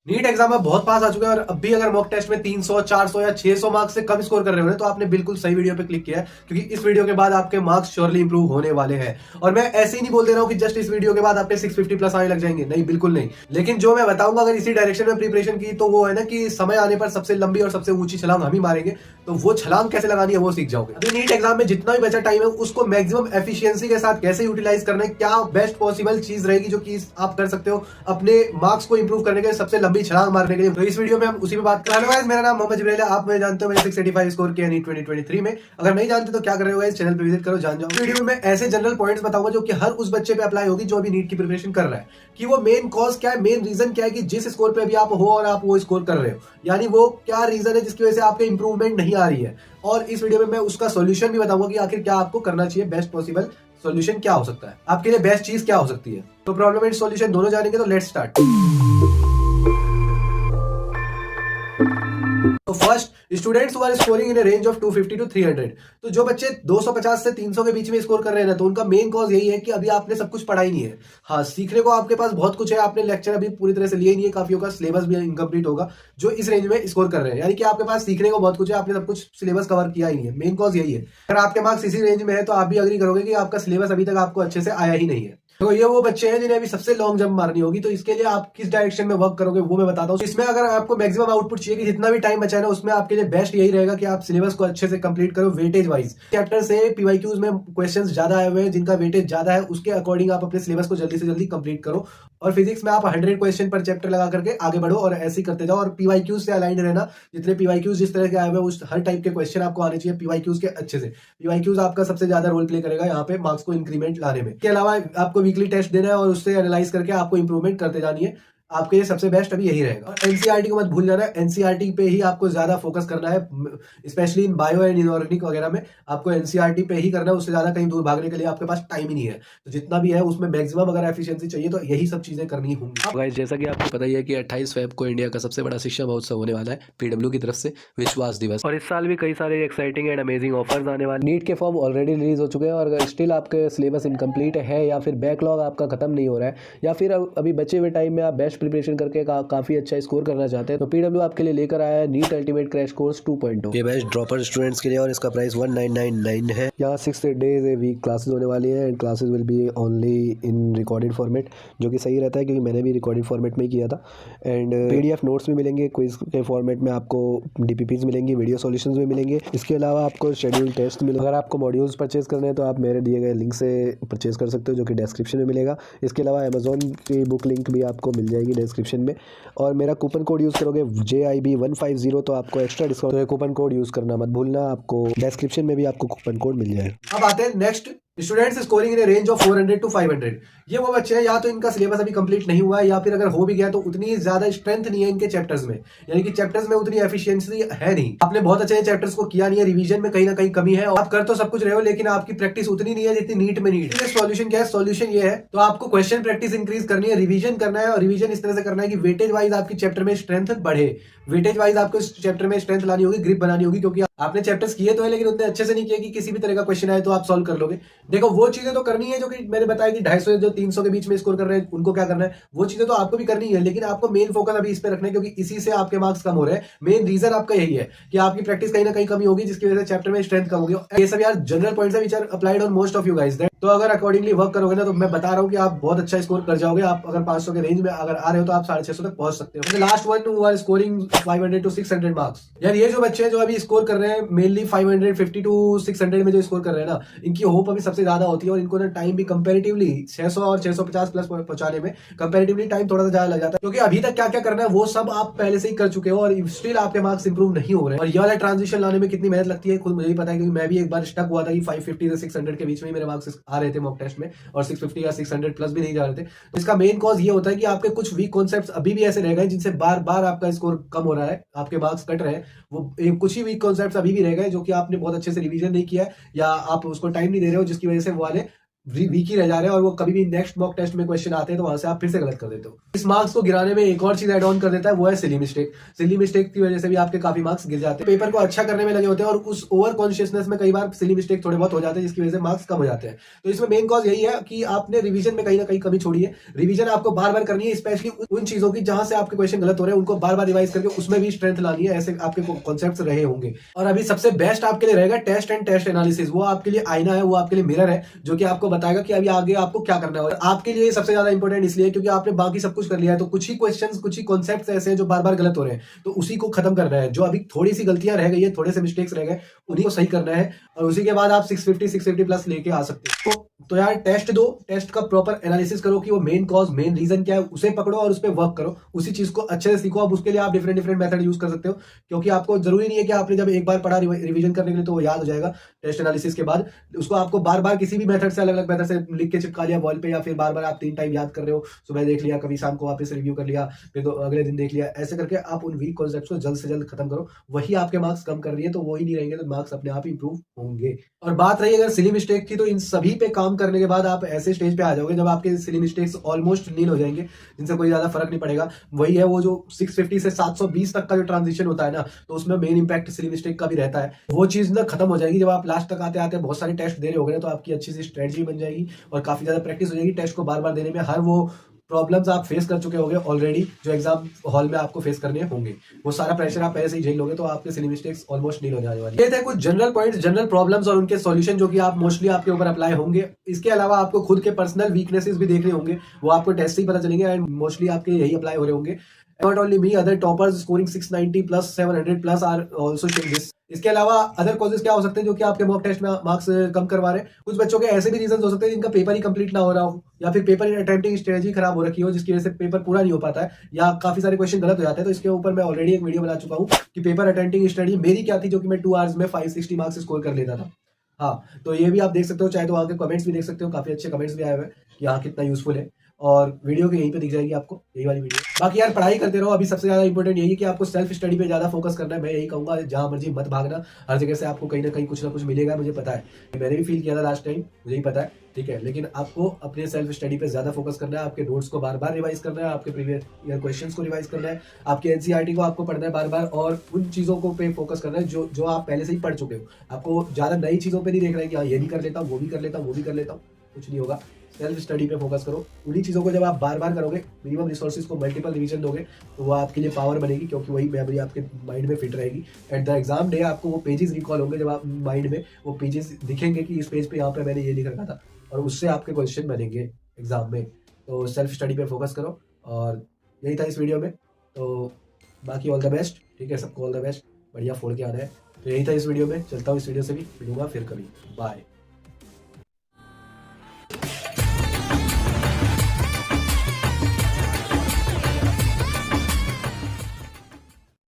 NEET exam में बहुत पास आ चुके हैं और अब भी अगर मॉक टेस्ट में 300, 400 या 600 मार्क्स से कम स्कोर कर रहे हो तो आपने बिल्कुल सही वीडियो पे क्लिक किया है, क्योंकि इस वीडियो के बाद आपके मार्क्स श्योरली इंप्रूव होने वाले हैं। और मैं ऐसे ही नहीं बोल दे रहा हूं कि जस्ट इस वीडियो के बाद आपके 650 प्लस आने लग जाएंगे, नहीं बिल्कुल नहीं। लेकिन जो मैं बताऊंगा अगर इसी डायरेक्शन में प्रिपरेशन की तो वो है ना कि समय आने पर सबसे लंबी और सबसे ऊंची छलांग हम ही मारेंगे, तो वो छलांग कैसे लगानी है वो सीख जाओगे। अभी नीट एग्जाम में जितना भी बचा टाइम है उसको मैक्सिमम एफिशिएंसी के साथ कैसे यूटिलाइज करना है, क्या बेस्ट पॉसिबल चीज रहेगी जो कि आप कर सकते हो अपने मार्क्स को इंप्रूव करने के सबसे लंबी छलांग मारने के लिए, तो इस वीडियो में हम उसी पे बात करें। हेलो गाइस, मेरा नाम मोहम्मद जिब्राइल है, आप मुझे जानते हो, मैंने 685 स्कोर किया नीट 2023 में। अगर नहीं जानते तो क्या कर रहे हो गाइस, चैनल पे विजिट करो, जान जाओ। वीडियो में मैं ऐसे जनरल पॉइंट्स बताऊंगा जो कि हर उस बच्चे पे अप्लाई होगी जो अभी नीट की प्रिपरेशन कर रहा है, कि वो मेन कॉज क्या है, मेन रीजन क्या है कि जिस स्कोर पे अभी आप हो और आप वो स्कोर कर रहे हो, यानी वो क्या रीजन है जिसकी वजह से आपके इंप्रूवमेंट नहीं आ रही है। और इस वीडियो में मैं उसका सॉल्यूशन भी बताऊंगा कि आखिर क्या आपको करना चाहिए, बेस्ट पॉसिबल सॉल्यूशन क्या हो सकता है, आपके लिए बेस्ट चीज क्या हो सकती है। तो प्रॉब्लम एंड सॉल्यूशन दोनों जानेंगे, तो लेट्स स्टार्ट। तो first, students who are scoring in a range of 250 to 300, तो जो बच्चे 250 से 300 के बीच में स्कोर कर रहे हैं ना, तो उनका मेन कॉज यही है कि अभी आपने सब कुछ पढ़ा ही नहीं है। हाँ, सीखने को आपके पास बहुत कुछ है, आपने लेक्चर अभी पूरी तरह से लिए नहीं है, काफियों का सिलेबस भी इनकम्प्लीट होगा जो इस रेंज में स्कोर कर रहे हैं, यानी कि आपके पास सीखने को बहुत कुछ है, आपने सब कुछ सिलेबस कवर किया ही नहीं है। मेन कॉज यही है। अगर आपके मार्क्स इसी रेंज में है तो आप भी अग्री करोगे कि आपका सिलेबस अभी तक आपको अच्छे से आया ही नहीं है। तो ये वो बच्चे हैं जिन्हें अभी सबसे लॉन्ग जंप मारनी होगी, तो इसके लिए आप किस डायरेक्शन में वर्क करोगे वो मैं बताता हूँ। इसमें अगर आपको मैक्सिमम आउटपुट चाहिए कि जितना भी टाइम बचा है ना, उसमें आपके लिए बेस्ट यही रहेगा कि आप सिलेबस को अच्छे से कंप्लीट करो वेटेज वाइज। चैप्टर से पीवाईक्यूज में क्वेश्चंस ज्यादा आए हुए हैं, जिनका वेटेज ज्यादा है, उसके अकॉर्डिंग आप अपने सिलेबस को जल्दी से जल्दी कंप्लीट करो। और फिजिक्स में आप 100 क्वेश्चन पर चैप्टर लगा करके आगे बढ़ो और ऐसे ही करते जाओ। और पीवाईक्यूज से अलाइन रहना, जितने पीवाईक्यूज जिस तरह के आए हुए हैं उस हर टाइप के क्वेश्चन आपको आने चाहिए पीवाईक्यूज के अच्छे से। पीवाईक्यूज आपका सबसे ज्यादा रोल प्ले करेगा यहाँ पे मार्क्स को इंक्रीमेंट लाने में। इसके अलावा आपको वीकली टेस्ट देना है और उससे एनालाइज करके आपको इंप्रूवमेंट करते जानी है। आपके लिए सबसे बेस्ट अभी यही रहेगा। और एनसीईआरटी को मत भूल जाना, एनसीईआरटी पे ही आपको ज्यादा फोकस करना है, specially in bio and inorganic वगैरह में आपको एनसीईआरटी पे ही करना है। उससे ज्यादा कहीं दूर भागने के लिए आपके पास टाइम ही नहीं है, तो जितना भी है उसमें मैक्सिमम अगर एफिशिएंसी चाहिए तो यही सब चीजें करनी होंगी। गाइस, जैसा कि आपको पता ही है कि 28 फेब को इंडिया का सबसे बड़ा शिक्षा महोत्सव होने वाला है पीडब्ल्यू की तरफ से, विश्वास दिवस। और इस साल भी कई सारे एक्साइटिंग एंड अमेजिंग ऑफर्स आने वाले। नीट के फॉर्म ऑलरेडी रिलीज हो चुके हैं, और अगर स्टिल आपके सिलेबस इनकम्प्लीट है या फिर बैकलॉग आपका खत्म नहीं हो रहा है, या फिर अभी बचे हुए टाइम में आप बेस्ट प्रिपरेशन करके काफी अच्छा स्कोर करना चाहते हैं, तो पीडब्ल्यू आपके लिए लेकर आया है नीट अल्टीमेट क्रैश कोर्स 2.0। ये बेस्ट ड्रॉपर स्टूडेंट्स के लिए, और इसका प्राइस 1999 है। यहाँ 6 डेज ए वीक क्लासेस होने वाली है, and classes will be only in recorded format, जो कि सही रहता है क्योंकि मैंने भी रिकॉर्डेड फॉर्मेट में ही किया था। एंड पीडीएफ नोट्स भी मिलेंगे, क्विज के फॉर्मेट में आपको डीपीपीज मिलेंगी, वीडियो सॉल्यूशंस भी मिलेंगे। इसके अलावा आपको शेड्यूल टेस्ट मिलेगा। अगर आपको मॉड्यूल्स परचेज करने हैं तो आप मेरे दिए गए लिंक से परचेज कर सकते हो, जो कि डिस्क्रिप्शन में मिलेगा। इसके अलावा अमेजोन की बुक लिंक भी आपको मिल जाएगी डिस्क्रिप्शन में, और मेरा कूपन कोड यूज़ करोगे JIB150 तो आपको एक्स्ट्रा डिस्काउंट। तो ये कूपन कोड यूज़ करना मत भूलना, आपको डिस्क्रिप्शन में भी आपको कूपन कोड मिल जाएगा। अब आते हैं next, students scoring in range of 400 to 500। ये वो बच्चे हैं या तो इनका सिलेबस अभी कंप्लीट नहीं हुआ है, या फिर अगर हो भी गया तो उतनी ज्यादा स्ट्रेंथ नहीं है इनके चैप्टर्स में, यानी कि चैप्टर्स में उतनी एफिशिएंसी है नहीं। आपने बहुत अच्छे चैप्टर्स को किया नहीं है, रिवीजन में कहीं ना कहीं कमी है, और आप कर तो सब कुछ रहे हो लेकिन आपकी प्रैक्टिस उतनी नहीं है जितनी नीट में नीड है। सॉल्यूशन क्या है? सॉल्यूशन ये है, तो आपको क्वेश्चन प्रैक्टिस इंक्रीज करनी है, रिवीजन करना है, और रिवीजन इस तरह से करना है कि वेटेज वाइज आपकी चैप्टर में स्ट्रेंथ बढ़े। वेटेज वाइज आपको इस चैप्टर में स्ट्रेंथ लानी होगी, ग्रिप बनानी होगी, क्योंकि आपने चैप्टर्स किए तो है लेकिन उतने अच्छे से नहीं किए कि किसी भी तरह का क्वेश्चन आए तो आप सॉल्व कर लोगे। देखो वो चीजें तो करनी है जो कि मैंने बताया कि 250 जो 300 के बीच में स्कोर कर रहे हैं उनको क्या करना है, वो चीजें तो आपको भी करनी है, लेकिन आपको मेन फोकस अभी इस पे रखना है, क्योंकि इसी से आपके मार्क्स कम हो रहे हैं। मेन रीजन आपका यही है कि आपकी प्रैक्टिस कहीं ना कहीं कमी होगी, जिसकी वजह से चैप्टर में स्ट्रेंथ कम होगी। ये सब यार जनरल पॉइंट्स है, which are applied on most of you guys. तो अगर अकॉर्डिंगली वर्क करोगे ना, तो मैं बता रहा हूँ कि आप बहुत अच्छा स्कोर कर जाओगे। आप अगर 500 के रेंज में अगर आ रहे हो तो आप 650 तक पहुंच सकते हो। Last one who are scoring 500 to 600 marks, यार ये जो बच्चे हैं जो अभी स्कोर कर रहे हैं मेनली 550 टू 600 में जो स्कोर कर रहे हैं ना, इनकी होप अभी सबसे ज्यादा होती है, और इनको ना टाइम भी कंपैरेटिवली 600 और 650 प्लस पहुंचाने में कंपैरेटिवली टाइम थोड़ा सा ज्यादा लग जाता है, क्योंकि अभी तक क्या क्या करना है वो सब आप पहले से ही कर चुके हो, और स्टिल आपके मार्क्स इंप्रूव नहीं हो रहे हैं। और ये वाला ट्रांजिशन लाने में कितनी मेहनत लगती है खुद मुझे ही पता है, क्योंकि मैं भी एक बार स्टक हुआ था कि 550 से 600 के बीच में मेरे मार्क्स आ रहे थे मॉक टेस्ट में, और 650 या 600 प्लस भी नहीं जा रहे थे। तो इसका मेन कॉज ये होता है कि आपके कुछ वीक कॉन्सेप्ट्स अभी भी ऐसे रह गए जिनसे बार बार आपका स्कोर कम हो रहा है, आपके मार्क्स कट रहे हैं। वो कुछ ही वीक कॉन्सेप्ट्स अभी भी रह गए जो कि आपने बहुत अच्छे से रिवीजन नहीं किया है, या आप उसको टाइम नहीं दे रहे हो, जिसकी वजह से वो वाले वीक ही रह जा रहे हैं और वो कभी भी नेक्स्ट मॉक टेस्ट में क्वेश्चन आते हैं तो वहां से आप फिर से गलत कर देते हो। इस मार्क्स को गिराने में एक और चीज ऐड ऑन कर देता है, वो है सिली मिस्टेक। सिली मिस्टेक की वजह से भी आपके काफी मार्क्स गिर जाते हैं। पेपर को अच्छा करने में लगे होते हैं और उस ओवर कॉन्शियसनेस में कई बार सिली मिस्टेक थोड़े बहुत हो जाते हैं, जिसकी वजह से मार्क्स कम हो जाते हैं। तो इसमें मेन कॉज यही है कि आपने रिवीजन में कहीं ना कहीं कमी छोड़ी है। रिवीजन आपको बार बार करनी है, स्पेशली उन चीजों की जहां से आपके क्वेश्चन गलत हो रहे हैं, उनको बार बार रिवाइज करके उसमें भी स्ट्रेंथ लानी है। ऐसे आपके कॉन्सेप्ट रहे होंगे। और अभी सबसे बेस्ट आपके लिए रहेगा टेस्ट एंड टेस्ट एनालिसिस। वो आपके लिए आईना है, वो आपके लिए मिरर है, जो कि आपको बताएगा कि अभी आगे आपको क्या करना है। और आपके लिए सबसे ज्यादा इंपॉर्टेंट इसलिए क्योंकि आपने बाकी सब कुछ कर लिया है, तो कुछ ही क्वेश्चंस, कुछ ही कॉन्सेप्ट्स ऐसे हैं जो बार बार गलत हो रहे हैं, तो उसी को खत्म करना है। जो अभी थोड़ी सी गलतियां रह गई है, थोड़े से मिस्टेक्स रह गए, उन्हीं को सही करना है और उसी के बाद आप 650 प्लस लेके आ सकते हो। तो यार टेस्ट दो, टेस्ट का प्रॉपर एनालिसिस करो कि वो मेन कॉज, मेन रीजन क्या है, उसे पकड़ो और उस पर वर्क करो, उसी चीज को अच्छे से सीखो। अब उसके लिए आप डिफरेंट डिफरेंट मेथड यूज कर सकते हो, क्योंकि आपको जरूरी नहीं है कि आपने जब एक बार पढ़ा रिवीजन करने के लिए तो वो याद हो जाएगा टेस्ट एनालिसिस के बाद। उसको आपको बार बार किसी भी मेथड से, अलग अलग मेथड से लिख के चिपका लिया वॉल पे, या फिर बार बार आप 3 टाइम याद कर रहे हो, सुबह देख लिया, कभी शाम को वापस रिव्यू कर लिया, फिर तो अगले दिन देख लिया, ऐसे करके आप उन वीक कॉन्सेप्ट्स को जल्द से जल्द खत्म करो। वही आपके मार्क्स कम कर रही है, तो वही नहीं रहेंगे तो मार्क्स अपने आप इंप्रूव होंगे। और बात रही अगर सिली मिस्टेक की, तो इन सभी पे काम करने के बाद आप ऐसे स्टेज पे आ जाओगे जब आपके सिली मिस्टेक्स ऑलमोस्ट नील हो जाएंगे, जिनसे कोई ज्यादा फर्क नहीं पड़ेगा। वही है वो जो 650 से 720 तक का जो ट्रांजिशन होता है ना, तो उसमें मेन इंपैक्ट सिली मिस्टेक का भी रहता है। वो चीज ना खत्म हो जाएगी जब आप लास्ट तक आते आते बहुत सारे टेस्ट दे रहे होगे ना, तो आपकी अच्छी सी स्ट्रेटजी बन जाएगी और काफी ज्यादा प्रैक्टिस हो जाएगी टेस्ट को बार बार देने में। हर वो प्रॉब्लम्स आप फेस कर चुके होंगे ऑलरेडी, जो एग्जाम हॉल में आपको फेस करने होंगे, वो सारा प्रेशर आप पहले से ही झेल लोगे, तो आपके सिली मिस्टेक्स ऑलमोस्ट नहीं हो जाने वाली। ये थे कुछ जनरल पॉइंट्स, जनरल प्रॉब्लम्स और उनके सॉल्यूशन जो कि आप मोस्टली आपके ऊपर अप्लाई होंगे। इसके अलावा आपको खुद के पर्सनल वीकनेसेस भी देखने होंगे, वो आपको टेस्ट से ही पता चलेंगे एंड मोस्टली आपके यही अप्लाई हो रहे होंगे। Not only me, other toppers scoring 690 plus 700 plus are also showing this. इसके अलावा अदर कॉजेज क्या हो सकते हैं जो कि आपके मॉक टेस्ट में मार्क्स कम करवा रहे हैं? कुछ बच्चों के ऐसे भी रीजन हो सकते हैं जिनका पेपर ही कंप्लीट ना हो रहा हो, या फिर पेपर अटेम्प्टिंग स्ट्रेटजी खराब हो रखी हो, जिसकी वजह से पेपर पूरा नहीं हो पाता है, या काफी सारे क्वेश्चन गलत हो जाते हैं। तो इसके ऊपर मैं ऑलरेडी एक वीडियो बना चुका हूँ कि पेपर अटेम्प्टिंग स्ट्रेटजी मेरी क्या थी, जो कि मैं 2 आवर्स में 560 मार्क्स स्कोर कर लेता था। हाँ, तो ये भी आप देख सकते हो, चाहे तो वहाँ के कमेंट्स भी देख सकते हो, काफी अच्छे कमेंट्स भी आए हुए हैं कि हाँ कितना यूजफुल है। और वीडियो के यहीं पे दिख जाएगी आपको, यही वाली वीडियो। बाकी यार पढ़ाई करते रहो। अभी सबसे ज्यादा इंपॉर्टेंट यही है कि आपको सेल्फ स्टडी पे ज्यादा फोकस करना है। मैं यही कहूंगा, जहां मर्जी मत भागना, हर जगह से आपको कहीं ना कहीं कुछ ना कुछ मिलेगा, मुझे पता है, मैंने भी फील किया था लास्ट टाइम, मुझे ही पता है, ठीक है। लेकिन आपको अपने सेल्फ स्टडी पे ज्यादा फोकस करना है, आपके नोट्स को बार बार रिवाइज करना है, आपके प्रीवियस ईयर क्वेश्चंस को रिवाइज करना है, आपके एनसीईआरटी को आपको पढ़ना है बार बार, और उन चीजों को पे फोकस करना है जो आप पहले से ही पढ़ चुके हो। आपको ज्यादा नई चीजों पे नहीं देखना है कि हाँ ये भी कर लेता हूँ, वो भी कर लेता हूँ, वो भी कर लेता हूँ, कुछ नहीं होगा। सेल्फ स्टडी पे फोकस करो। उन्हीं चीज़ों को जब आप बार बार करोगे, मिनिमम रिसोर्सेज को मल्टीपल रिवीजन दोगे, तो वो आपके लिए पावर बनेगी, क्योंकि वही मेमोरी आपके माइंड में फिट रहेगी। एट द एग्जाम डे आपको वो पेजेस रिकॉल होंगे, जब आप माइंड में वो पेजेस दिखेंगे कि इस पेज पे यहाँ पे मैंने ये लिख रखा था, और उससे आपके क्वेश्चन बनेंगे एग्जाम में। तो सेल्फ स्टडी पे फोकस करो। और यही था इस वीडियो में, तो बाकी ऑल द बेस्ट, ठीक है, सबको ऑल द बेस्ट, बढ़िया फोड़ के आना है। तो यही था इस वीडियो में, चलता हूँ इस वीडियो से भी, मिलूंगा फिर कभी, बाय।